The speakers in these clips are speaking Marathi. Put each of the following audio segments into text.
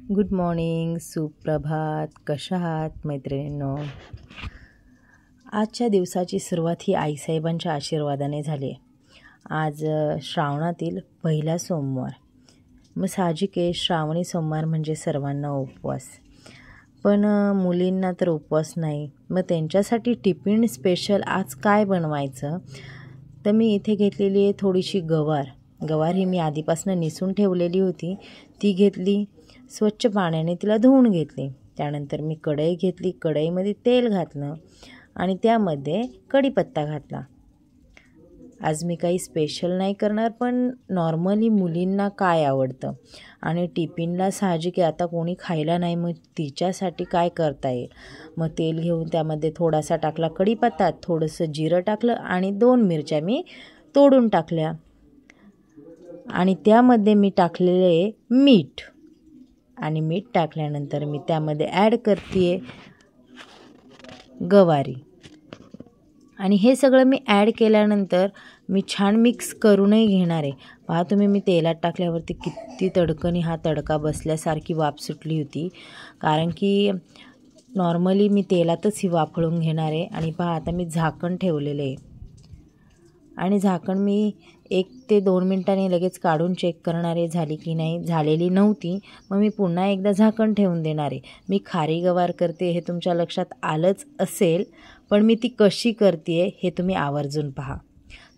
गुड मॉर्निंग, सुप्रभात. कशा आहात मैत्रिणींनो? आजच्या दिवसाची सुरुवात ही आईसाहेबांच्या आशीर्वादाने झाली आहे. आज श्रावणातील पहिला सोमवार. मग साहजिक आहे, श्रावणी सोमवार म्हणजे सर्वांना उपवास. पण मुलींना तर उपवास नाही. मग त्यांच्यासाठी टिफिन स्पेशल आज काय बनवायचं? तर मी इथे घेतलेली आहे थोडीशी गवार ही मी आधीपासून निसून ठेवलेली होती. ती घेतली, स्वच्छ पाण्याने तिला धुवून घेतली. त्यानंतर मी कढई घेतली, कढईमध्ये तेल घातलं आणि त्यामध्ये कढीपत्ता घातला. आज मी काही स्पेशल नाही करणार, पण नॉर्मली मुलींना काय आवडतं आणि टिफिनला साहजिक आहे आता कोणी खायला नाही, मग तिच्यासाठी काय करता येईल. मग तेल घेऊन त्यामध्ये थोडासा टाकला कढीपत्ता, थोडंसं जिरं टाकलं आणि 2 मिरच्या मी तोडून टाकल्या आणि त्यामध्ये मी टाकलेले मीठ. आणि मीठ टाकल्यानंतर मी त्यामध्ये ॲड करते गवारी. आणि हे सगळं मी ॲड केल्यानंतर मी छान मिक्स करूनही घेणार आहे. पहा तुम्ही, मी तेलात टाकल्यावरती किती तडकनी हा तडका बसल्यासारखी वाफ सुटली होती. कारण की नॉर्मली मी तेलातच ही वाफळून घेणार आहे. आणि पहा आता मी झाकण ठेवलेलं आहे आणि झाकण मी 1 ते 2 मिनिटांनी लगेच काढून चेक करणार आहे झाली की नाही. झालेली नव्हती, मग मी पुन्हा एकदा झाकण ठेवून देणार आहे. मी खारी गवार करते हे तुमच्या लक्षात आलंच असेल, पण मी ती कशी करते हे तुम्ही आवर्जून पहा.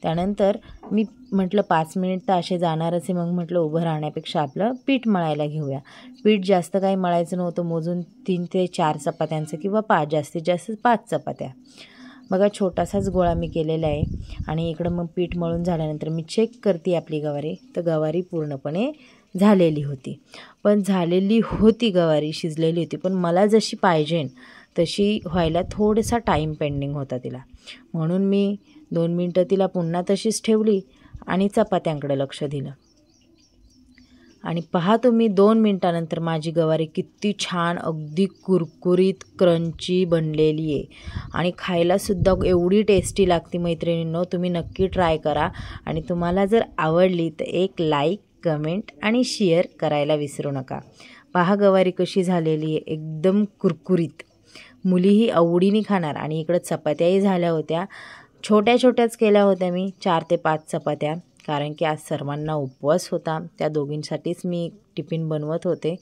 त्यानंतर मी म्हटलं 5 मिनिट तर असे जाणारच आहे, मग म्हटलं उभं राहण्यापेक्षा आपलं पीठ मळायला घेऊया. पीठ जास्त काही मळायचं नव्हतं, मोजून 3 ते 4 चपात्यांचं किंवा 5, जास्तीत जास्त 5 चपात्या. बघा छोटासाच गोळा मी केलेला आहे. आणि इकडं मग पीठ मळून झाल्यानंतर मी चेक करते आपली गवारी, तर गवारी पूर्णपणे झालेली होती. पण झालेली होती गवारी, शिजलेली होती, पण मला जशी पाहिजे तशी व्हायला थोडासा टाईम पेंडिंग होता तिला. म्हणून मी 2 मिनटं तिला पुन्हा तशीच ठेवली आणि चपात्यांकडे लक्ष दिलं. आणि पहा तुम्ही, 2 मिनटानंतर माझी गवारी किती छान, अगदी कुरकुरीत, क्रंची बनलेली आहे आणि खायलासुद्धा एवढी टेस्टी लागते. मैत्रिणींनो, तुम्ही नक्की ट्राय करा. आणि तुम्हाला जर आवडली तर एक लाईक, कमेंट आणि शेअर करायला विसरू नका. पहा गवारी कशी झालेली आहे, एकदम कुरकुरीत. मुलीही आवडीने खाणार. आणि इकडं चपात्याही झाल्या होत्या, छोट्या छोट्याच केल्या होत्या मी, 4 ते 5 चपात्या. कारण की आज सर्वांना उपवास होता, त्या दोघींसाठीच मी टिफिन बनवत होते.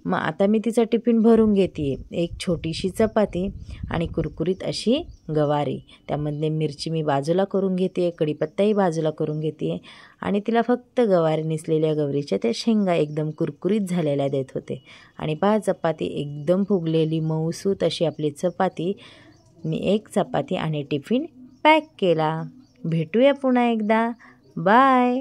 मग आता मी तिचा टिफिन भरून घेते. एक छोटीशी चपाती आणि कुरकुरीत अशी गवारी. त्यामध्ये मिरची मी बाजूला करून घेते, कढीपत्ताही बाजूला करून घेते आणि तिला फक्त गवारी निसलेल्या गवरीच्या त्या शेंगा एकदम कुरकुरीत झालेल्या देत होते. आणि पहा चपाती एकदम फुगलेली, मऊसूत अशी आपली चपाती. मी एक चपाती आणि टिफिन पॅक केला. भेटूया पुन्हा एकदा. बाय.